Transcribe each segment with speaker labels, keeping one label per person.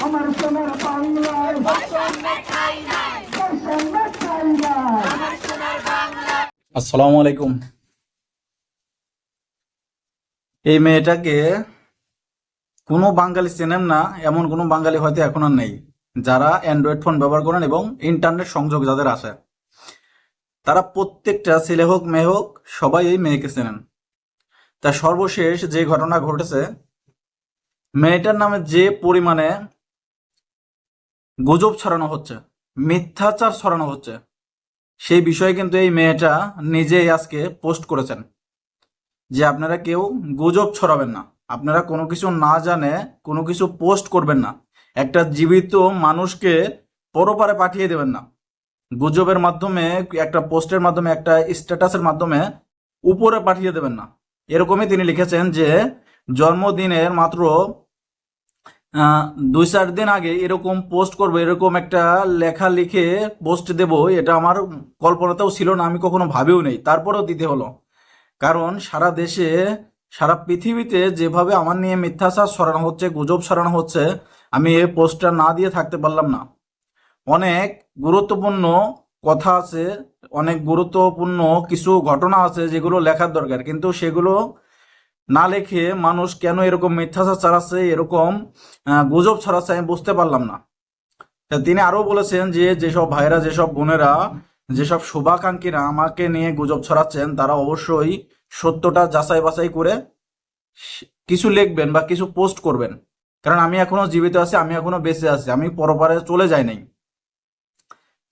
Speaker 1: আমার সোনার বাংলায়
Speaker 2: আসসালামু আলাইকুম। এই মেয়েটাকে কোনো বাঙালি চেনেন না এমন কোনো বাঙালি হয়তো এখন আর নেই, যারা অ্যান্ড্রয়েড ফোন ব্যবহার করেন এবং ইন্টারনেট সংযোগ যাদের আছে, তারা প্রত্যেকটা ছেলে হোক মেয়ে হোক সবাই এই মেয়েকে চেনেন। তা সর্বশেষ যে ঘটনা ঘটেছে, মেয়েটার নামে যে পরিমাণে গুজব ছড়ানো হচ্ছে, মিথ্যাচার ছড়ানো হচ্ছে, সেই বিষয়ে কিন্তু এই মেয়েটা নিজেই আজকে পোস্ট করেছেন যে আপনারা কেউ গুজব ছড়াবেন না, আপনারা কোনো কিছু না জানে কোনো কিছু পোস্ট করবেন না, একটা জীবিত মানুষকে পরপারে পাঠিয়ে দেবেন না, গুজবের মাধ্যমে, একটা পোস্টের মাধ্যমে, একটা স্ট্যাটাসের মাধ্যমে উপরে পাঠিয়ে দেবেন না। এরকমই তিনি লিখেছেন যে জন্মদিনের মাত্র 2-4 দিন আগে এরকম পোস্ট করবো, এরকম একটা লেখা লিখে পোস্ট দেব, এটা আমার কল্পনাতেও ছিল না, আমি কখনো ভাবেও নেই, তারপরেও দিতে হলো। কারণ সারা দেশে, সারা পৃথিবীতে যেভাবে আমার নিয়ে মিথ্যাচার ছড়ানো হচ্ছে, গুজব ছড়ানো হচ্ছে, আমি এই পোস্টটা না দিয়ে থাকতে পারলাম না। অনেক গুরুত্বপূর্ণ কথা আছে, অনেক গুরুত্বপূর্ণ কিছু ঘটনা আছে যেগুলো লেখার দরকার, কিন্তু সেগুলো না লিখে মানুষ কেন এরকম মিথ্যাচার ছড়াচ্ছে, এরকম গুজব ছড়াচ্ছে, আমি বুঝতে পারলাম না। তা তিনি আরো বলেছেন যে যেসব ভাইরা, যেসব বোনেরা, যেসব শুভাকাঙ্ক্ষীরা আমাকে নিয়ে গুজব ছড়াচ্ছেন, তারা অবশ্যই সত্যটা যাচাই বাছাই করে কিছু লিখবেন বা কিছু পোস্ট করবেন। কারণ আমি এখনো জীবিত আছি, আমি এখনো বেঁচে আছি, আমি পরপারে চলে যাই নাই।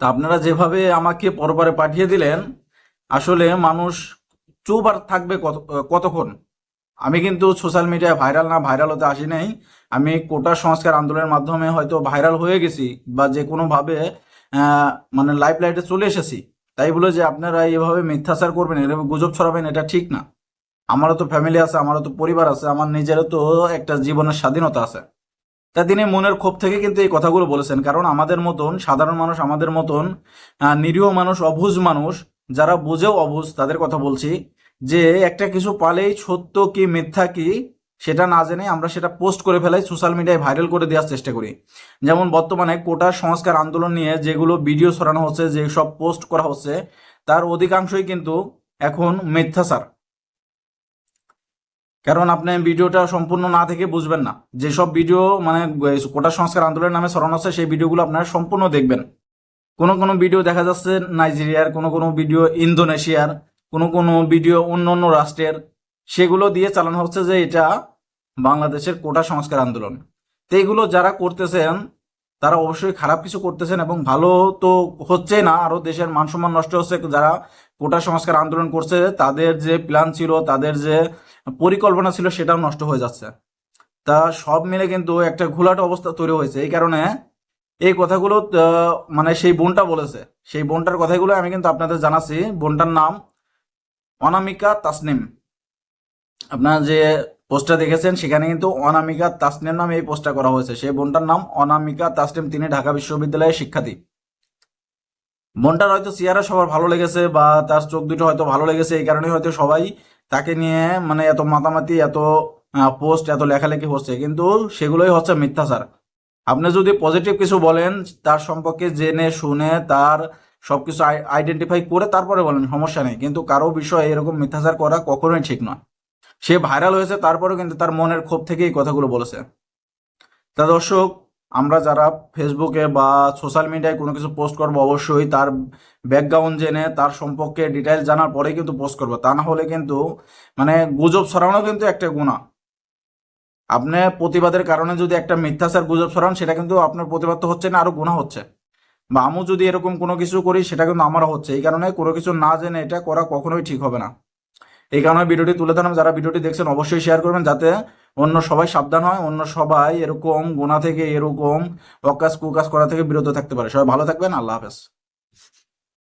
Speaker 2: তা আপনারা যেভাবে আমাকে পরপারে পাঠিয়ে দিলেন, আসলে মানুষ চুপ আর থাকবে কতক্ষণ? আমি কিন্তু সোশ্যাল মিডিয়ায় ভাইরাল না, ভাইরাল হতে আসি নাই। আমি কোটা সংস্কার আন্দোলনের মাধ্যমে হয়তো ভাইরাল হয়ে গেছি বা যে কোনোভাবে মানে লাইফ লাইটে চলে এসেছি। তাই বলে যে আপনারা এইভাবে মিথ্যাচার করবেন, এভাবে গুজব ছড়াবেন, এটা ঠিক না। আমারও তো ফ্যামিলি আছে, আমারও তো পরিবার আছে, আমার নিজেরও তো একটা জীবনের স্বাধীনতা আছে। তা তিনি মনের ক্ষোভ থেকে কিন্তু এই কথাগুলো বলেছেন। কারণ আমাদের মতন সাধারণ মানুষ, আমাদের মতন নিরীহ মানুষ, অবুঝ মানুষ, যারা বুঝেও অবুঝ, তাদের কথা বলছি, যে একটা কিছু পালেই সত্য কি মিথ্যা কি সেটা না জেনে আমরা সেটা পোস্ট করে ফেলাই, সোশ্যাল মিডিয়ায় ভাইরাল করে দেওয়ার চেষ্টা করি। যেমন বর্তমানে কোটা সংস্কার আন্দোলন নিয়ে যেগুলো ভিডিও ছড়ানো হচ্ছে, যে সব পোস্ট করা হচ্ছে, তার অধিকাংশই কিন্তু এখন মিথ্যাচার। কারণ আপনি ভিডিওটা সম্পূর্ণ না থেকে বুঝবেন না। যেসব ভিডিও মানে কোটা সংস্কার আন্দোলনের নামে ছড়ানো আছে, সেই ভিডিওগুলো আপনারা সম্পূর্ণ দেখবেন। কোনো কোনো ভিডিও দেখা যাচ্ছে নাইজেরিয়ার, কোনো কোনো ভিডিও ইন্দোনেশিয়ার, কোনো কোনো ভিডিও অন্য অন্য রাষ্ট্রের, সেগুলো দিয়ে চালানো হচ্ছে যে এটা বাংলাদেশের কোটা সংস্কার আন্দোলন। তো এইগুলো যারা করতেছেন তারা অবশ্যই খারাপ কিছু করতেছেন, এবং ভালো তো হচ্ছে না, আরো দেশের মান সম্মান নষ্ট হচ্ছে। যারা কোটা সংস্কার আন্দোলন করছে তাদের যে প্ল্যান ছিল, তাদের যে পরিকল্পনা ছিল, সেটাও নষ্ট হয়ে যাচ্ছে। তা সব মিলে কিন্তু একটা ঘোলাটে অবস্থা তৈরি হয়েছে। এই কারণে এই কথাগুলো মানে সেই বোনটা বলেছে, সেই বোনটার কথাগুলো আমি কিন্তু আপনাদের জানাচ্ছি। বোনটার নাম অনামিকা তাসনিম। আপনারা যে পোস্টটা দেখেছেন সেখানে কিন্তু অনামিকা তাসনিম নামে এই পোস্টটা করা হয়েছে। সেই বোনটার নাম অনামিকা তাসনিম, তিনি ঢাকা বিশ্ববিদ্যালয়ের শিক্ষার্থী। বোনটার হয়তো চেহারা সবার ভালো লেগেছে বা তার চোখ দুটো হয়তো ভালো লেগেছে, এই কারণে হয়তো সবাই তাকে নিয়ে মানে এত মাতামাতি, এত পোস্ট, এত লেখালেখি হচ্ছে, কিন্তু সেগুলোই হচ্ছে মিথ্যাচার। আপনি যদি পজিটিভ কিছু বলেন, তার সম্পর্কে জেনে শুনে তার সবকিছু আইডেন্টিফাই করে তারপরে বলেন, সমস্যা নেই, কিন্তু কারো বিষয়ে এরকম মিথ্যাচার করা কখনোই ঠিক নয়। সে ভাইরাল হয়েছে, তারপরেও কিন্তু তার মনের ক্ষোভ থেকে এই কথাগুলো বলেছে। তা দর্শক, আমরা যারা ফেসবুকে বা সোশ্যাল মিডিয়ায় কোনো কিছু পোস্ট করবো, অবশ্যই তার ব্যাকগ্রাউন্ড জেনে, তার সম্পর্কে ডিটেইলস জানার পরেই কিন্তু পোস্ট করবো। তা না হলে কিন্তু মানে গুজব ছড়ানো কিন্তু একটা গুনাহ। আপনি প্রতিবাদের কারণে যদি একটা মিথ্যাচার গুজব ছড়ান, সেটা কিন্তু আপনার প্রতিবাদ তো হচ্ছে না, আরো গুনাহ হচ্ছে। বা আমিও যদি এরকম কোনো কিছু করি, সেটা কিন্তু আমারও হচ্ছে। এই কারণে কোনো কিছু না জেনে এটা করা কখনোই ঠিক হবে না। এই কারণে ভিডিওটি তুলে ধরলাম। যারা ভিডিওটি দেখছেন অবশ্যই শেয়ার করবেন, যাতে অন্য সবাই সাবধান হয়, অন্য সবাই এরকম গুনাহ থেকে, এরকম অকাজ কুকাজ করা থেকে বিরত থাকতে পারে। সবাই ভালো থাকবেন। আল্লাহ হাফেজ।